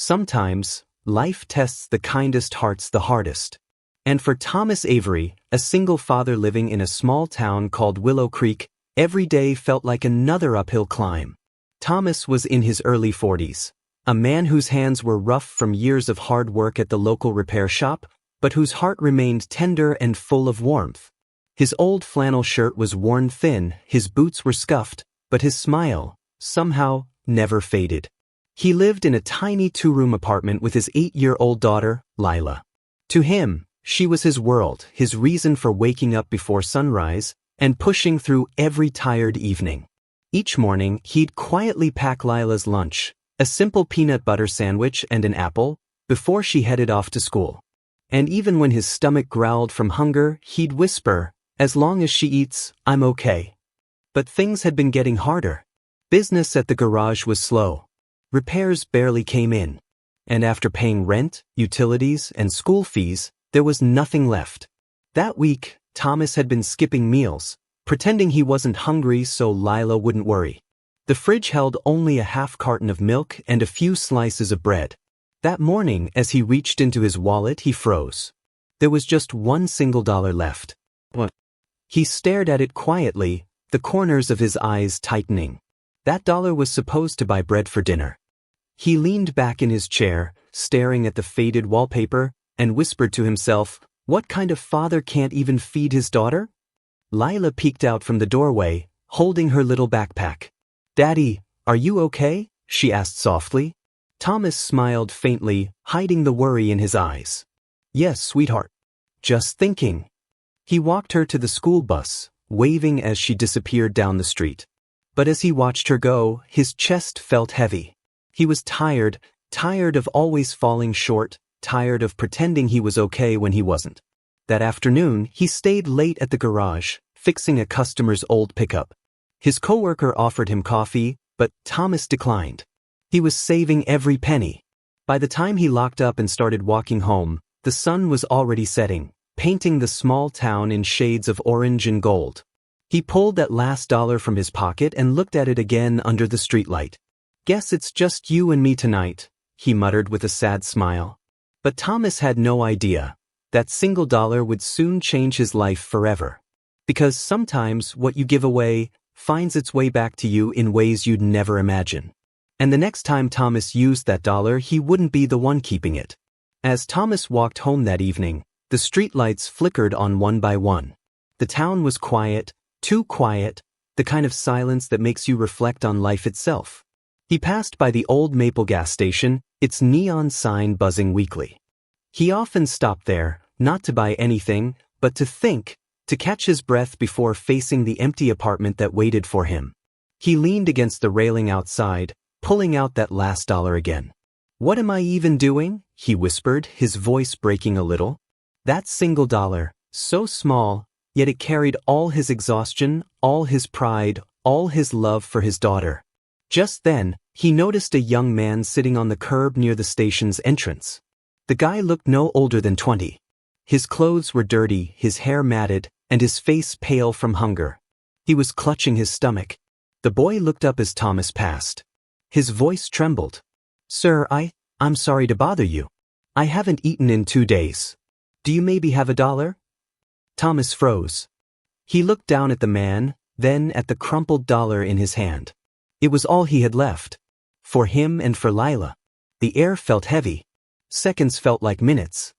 Sometimes, life tests the kindest hearts the hardest. And for Thomas Avery, a single father living in a small town called Willow Creek, every day felt like another uphill climb. Thomas was in his early 40s, a man whose hands were rough from years of hard work at the local repair shop, but whose heart remained tender and full of warmth. His old flannel shirt was worn thin, his boots were scuffed, but his smile, somehow, never faded. He lived in a tiny 2-room apartment with his 8-year-old daughter, Lila. To him, she was his world, his reason for waking up before sunrise and pushing through every tired evening. Each morning, he'd quietly pack Lila's lunch, a simple peanut butter sandwich and an apple, before she headed off to school. And even when his stomach growled from hunger, he'd whisper, "As long as she eats, I'm okay." But things had been getting harder. Business at the garage was slow. Repairs barely came in. And after paying rent, utilities, and school fees, there was nothing left. That week, Thomas had been skipping meals, pretending he wasn't hungry so Lila wouldn't worry. The fridge held only a half carton of milk and a few slices of bread. That morning, as he reached into his wallet, he froze. There was just $1 left. What? He stared at it quietly, the corners of his eyes tightening. That dollar was supposed to buy bread for dinner. He leaned back in his chair, staring at the faded wallpaper, and whispered to himself, "What kind of father can't even feed his daughter?" Lila peeked out from the doorway, holding her little backpack. "Daddy, are you okay?" she asked softly. Thomas smiled faintly, hiding the worry in his eyes. "Yes, sweetheart. Just thinking." He walked her to the school bus, waving as she disappeared down the street. But as he watched her go, his chest felt heavy. He was tired of always falling short, tired of pretending he was okay when he wasn't. That afternoon, he stayed late at the garage, fixing a customer's old pickup. His coworker offered him coffee, but Thomas declined. He was saving every penny. By the time he locked up and started walking home, the sun was already setting, painting the small town in shades of orange and gold. He pulled that last dollar from his pocket and looked at it again under the streetlight. "Guess it's just you and me tonight," he muttered with a sad smile. But Thomas had no idea. That $1 would soon change his life forever. Because sometimes what you give away finds its way back to you in ways you'd never imagine. And the next time Thomas used that dollar, he wouldn't be the one keeping it. As Thomas walked home that evening, the streetlights flickered on one by one. The town was quiet, too quiet, the kind of silence that makes you reflect on life itself. He passed by the old Maple gas station, its neon sign buzzing weekly. He often stopped there, not to buy anything, but to think, to catch his breath before facing the empty apartment that waited for him. He leaned against the railing outside, pulling out that last dollar again. "What am I even doing?" he whispered, his voice breaking a little. That $1, so small, yet it carried all his exhaustion, all his pride, all his love for his daughter. Just then, he noticed a young man sitting on the curb near the station's entrance. The guy looked no older than 20. His clothes were dirty, his hair matted, and his face pale from hunger. He was clutching his stomach. The boy looked up as Thomas passed. His voice trembled. "Sir, I'm sorry to bother you. I haven't eaten in 2 days. Do you maybe have $1?" Thomas froze. He looked down at the man, then at the crumpled dollar in his hand. It was all he had left. For him and for Lila. The air felt heavy. Seconds felt like minutes.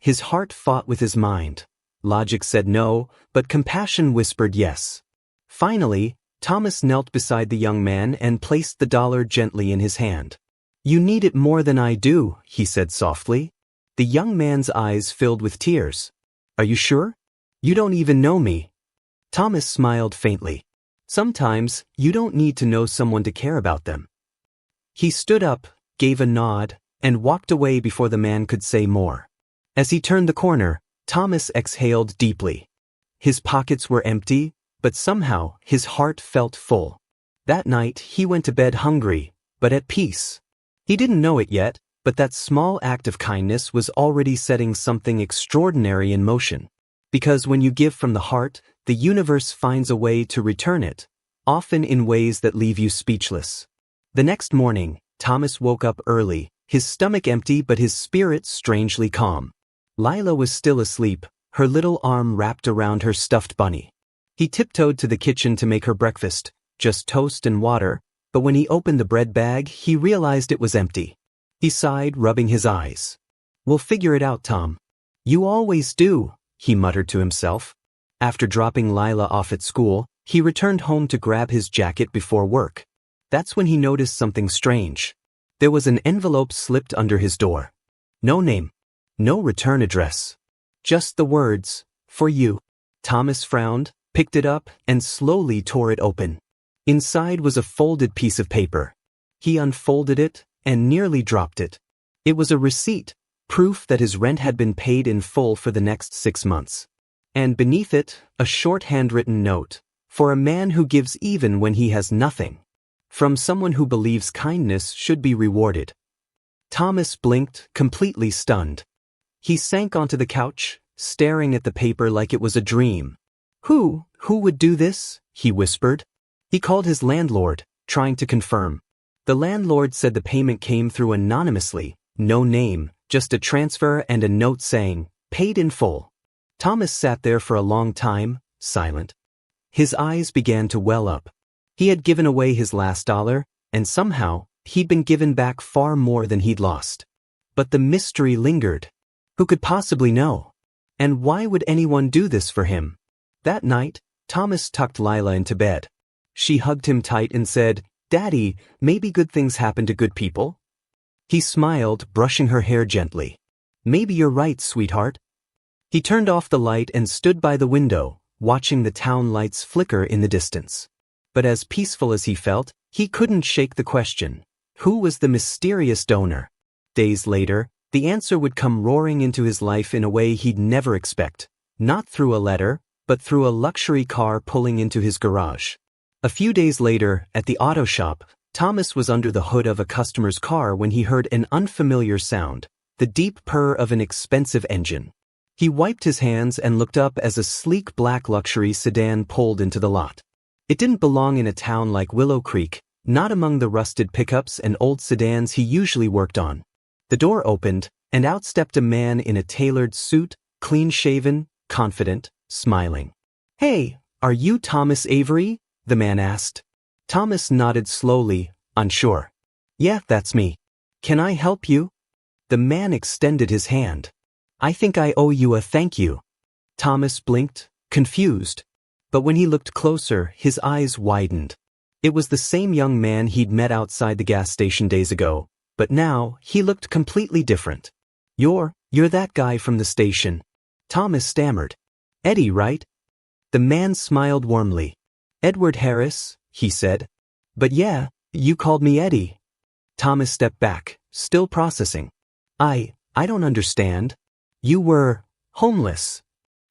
His heart fought with his mind. Logic said no, but compassion whispered yes. Finally, Thomas knelt beside the young man and placed the dollar gently in his hand. "You need it more than I do," he said softly. The young man's eyes filled with tears. "Are you sure? You don't even know me." Thomas smiled faintly. Sometimes, you don't need to know someone to care about them. He stood up, gave a nod, and walked away before the man could say more. As he turned the corner, Thomas exhaled deeply. His pockets were empty, but somehow his heart felt full. That night, he went to bed hungry, but at peace. He didn't know it yet, but that small act of kindness was already setting something extraordinary in motion. Because when you give from the heart, the universe finds a way to return it, often in ways that leave you speechless. The next morning, Thomas woke up early, his stomach empty but his spirit strangely calm. Lila was still asleep, her little arm wrapped around her stuffed bunny. He tiptoed to the kitchen to make her breakfast, just toast and water, but when he opened the bread bag, he realized it was empty. He sighed, rubbing his eyes. "We'll figure it out, Tom." "You always do," he muttered to himself. After dropping Lila off at school, he returned home to grab his jacket before work. That's when he noticed something strange. There was an envelope slipped under his door. No name. No return address. Just the words, "For you." Thomas frowned, picked it up, and slowly tore it open. Inside was a folded piece of paper. He unfolded it and nearly dropped it. It was a receipt, proof that his rent had been paid in full for the next 6 months. And beneath it, a short handwritten note, "For a man who gives even when he has nothing. From someone who believes kindness should be rewarded." Thomas blinked, completely stunned. He sank onto the couch, staring at the paper like it was a dream. Who would do this?" he whispered. He called his landlord, trying to confirm. The landlord said the payment came through anonymously, no name, just a transfer and a note saying, "Paid in full." Thomas sat there for a long time, silent. His eyes began to well up. He had given away his last dollar, and somehow, he'd been given back far more than he'd lost. But the mystery lingered. Who could possibly know? And why would anyone do this for him? That night, Thomas tucked Lila into bed. She hugged him tight and said, "Daddy, maybe good things happen to good people?" He smiled, brushing her hair gently. "Maybe you're right, sweetheart." He turned off the light and stood by the window, watching the town lights flicker in the distance. But as peaceful as he felt, he couldn't shake the question. Who was the mysterious donor? Days later, the answer would come roaring into his life in a way he'd never expect. Not through a letter, but through a luxury car pulling into his garage. A few days later, at the auto shop, Thomas was under the hood of a customer's car when he heard an unfamiliar sound, the deep purr of an expensive engine. He wiped his hands and looked up as a sleek black luxury sedan pulled into the lot. It didn't belong in a town like Willow Creek, not among the rusted pickups and old sedans he usually worked on. The door opened, and out stepped a man in a tailored suit, clean-shaven, confident, smiling. "Hey, are you Thomas Avery?" the man asked. Thomas nodded slowly, unsure. "Yeah, that's me. Can I help you?" The man extended his hand. "I think I owe you a thank you." Thomas blinked, confused. But when he looked closer, his eyes widened. It was the same young man he'd met outside the gas station days ago, but now he looked completely different. You're that guy from the station." Thomas stammered. "Eddie, right?" The man smiled warmly. "Edward Harris," he said. "But yeah, you called me Eddie." Thomas stepped back, still processing. I don't understand." "You were homeless,"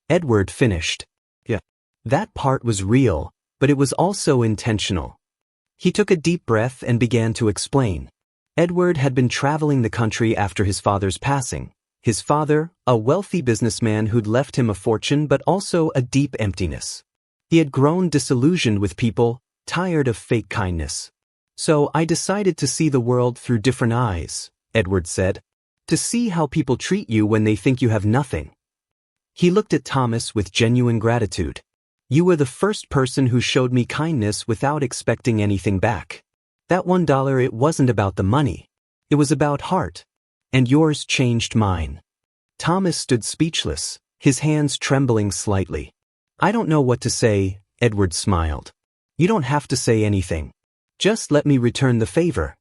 Edward finished. Yeah. That part was real, but it was also intentional. He took a deep breath and began to explain. Edward had been traveling the country after his father's passing. His father, a wealthy businessman who'd left him a fortune but also a deep emptiness. He had grown disillusioned with people, tired of fake kindness. "So I decided to see the world through different eyes," Edward said. "To see how people treat you when they think you have nothing." He looked at Thomas with genuine gratitude. "You were the first person who showed me kindness without expecting anything back. That $1, it wasn't about the money. It was about heart. And yours changed mine." Thomas stood speechless, his hands trembling slightly. "I don't know what to say," Edward smiled. "You don't have to say anything. Just let me return the favor."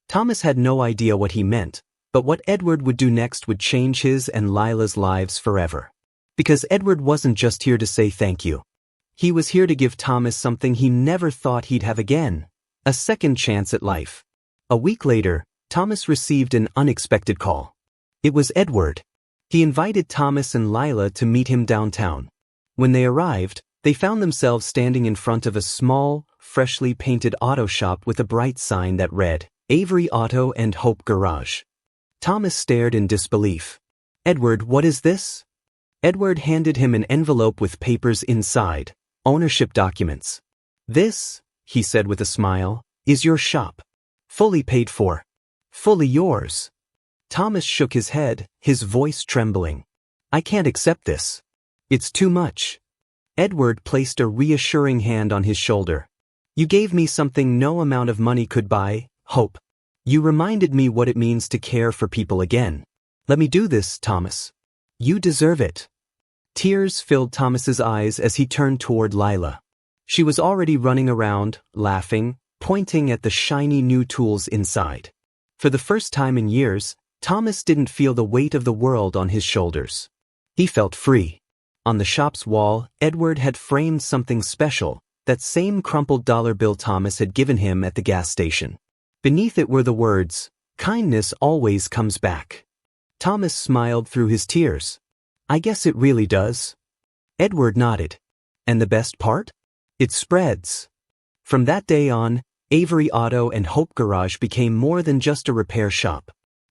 Thomas had no idea what he meant, but what Edward would do next would change his and Lila's lives forever. Because Edward wasn't just here to say thank you. He was here to give Thomas something he never thought he'd have again, a second chance at life. A week later, Thomas received an unexpected call. It was Edward. He invited Thomas and Lila to meet him downtown. When they arrived, they found themselves standing in front of a small, freshly painted auto shop with a bright sign that read, "Avery Auto and Hope Garage." Thomas stared in disbelief. "Edward, what is this?" Edward handed him an envelope with papers inside, ownership documents. "This," he said with a smile, "is your shop. Fully paid for. Fully yours." Thomas shook his head, his voice trembling. I can't accept this. It's too much. Edward placed a reassuring hand on his shoulder. You gave me something no amount of money could buy, hope. You reminded me what it means to care for people again. Let me do this, Thomas. You deserve it. Tears filled Thomas's eyes as he turned toward Lila. She was already running around, laughing, pointing at the shiny new tools inside. For the first time in years, Thomas didn't feel the weight of the world on his shoulders. He felt free. On the shop's wall, Edward had framed something special, that same crumpled dollar bill Thomas had given him at the gas station. Beneath it were the words, "Kindness always comes back." Thomas smiled through his tears. I guess it really does. Edward nodded. And the best part? It spreads. From that day on, Avery Auto and Hope Garage became more than just a repair shop.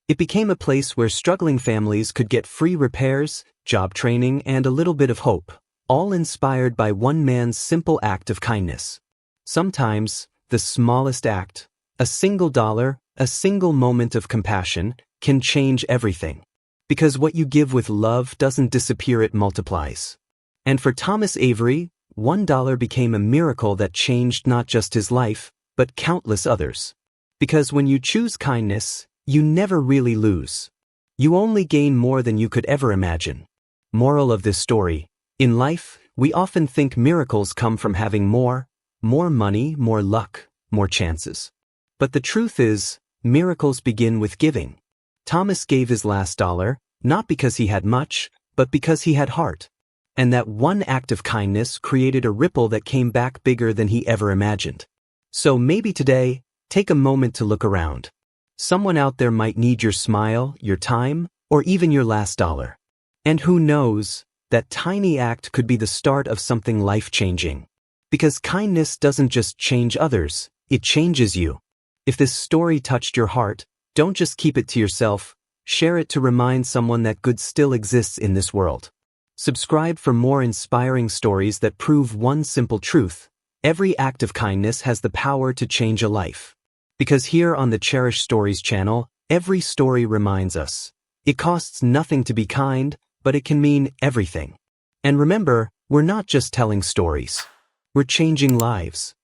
It became a place where struggling families could get free repairs, job training, and a little bit of hope, all inspired by one man's simple act of kindness. Sometimes, the smallest act, a single dollar, a single moment of compassion, can change everything. Because what you give with love doesn't disappear, it multiplies. And for Thomas Avery, $1 became a miracle that changed not just his life, but countless others. Because when you choose kindness, you never really lose. You only gain more than you could ever imagine. Moral of this story: in life, we often think miracles come from having more money, more luck, more chances. But the truth is, miracles begin with giving. Thomas gave his last dollar, not because he had much, but because he had heart. And that one act of kindness created a ripple that came back bigger than he ever imagined. So maybe today, take a moment to look around. Someone out there might need your smile, your time, or even your last dollar. And who knows, that tiny act could be the start of something life-changing. Because kindness doesn't just change others, it changes you. If this story touched your heart, don't just keep it to yourself, share it to remind someone that good still exists in this world. Subscribe for more inspiring stories that prove one simple truth: every act of kindness has the power to change a life. Because here on the Cherished Stories channel, every story reminds us, it costs nothing to be kind, but it can mean everything. And remember, we're not just telling stories. We're changing lives.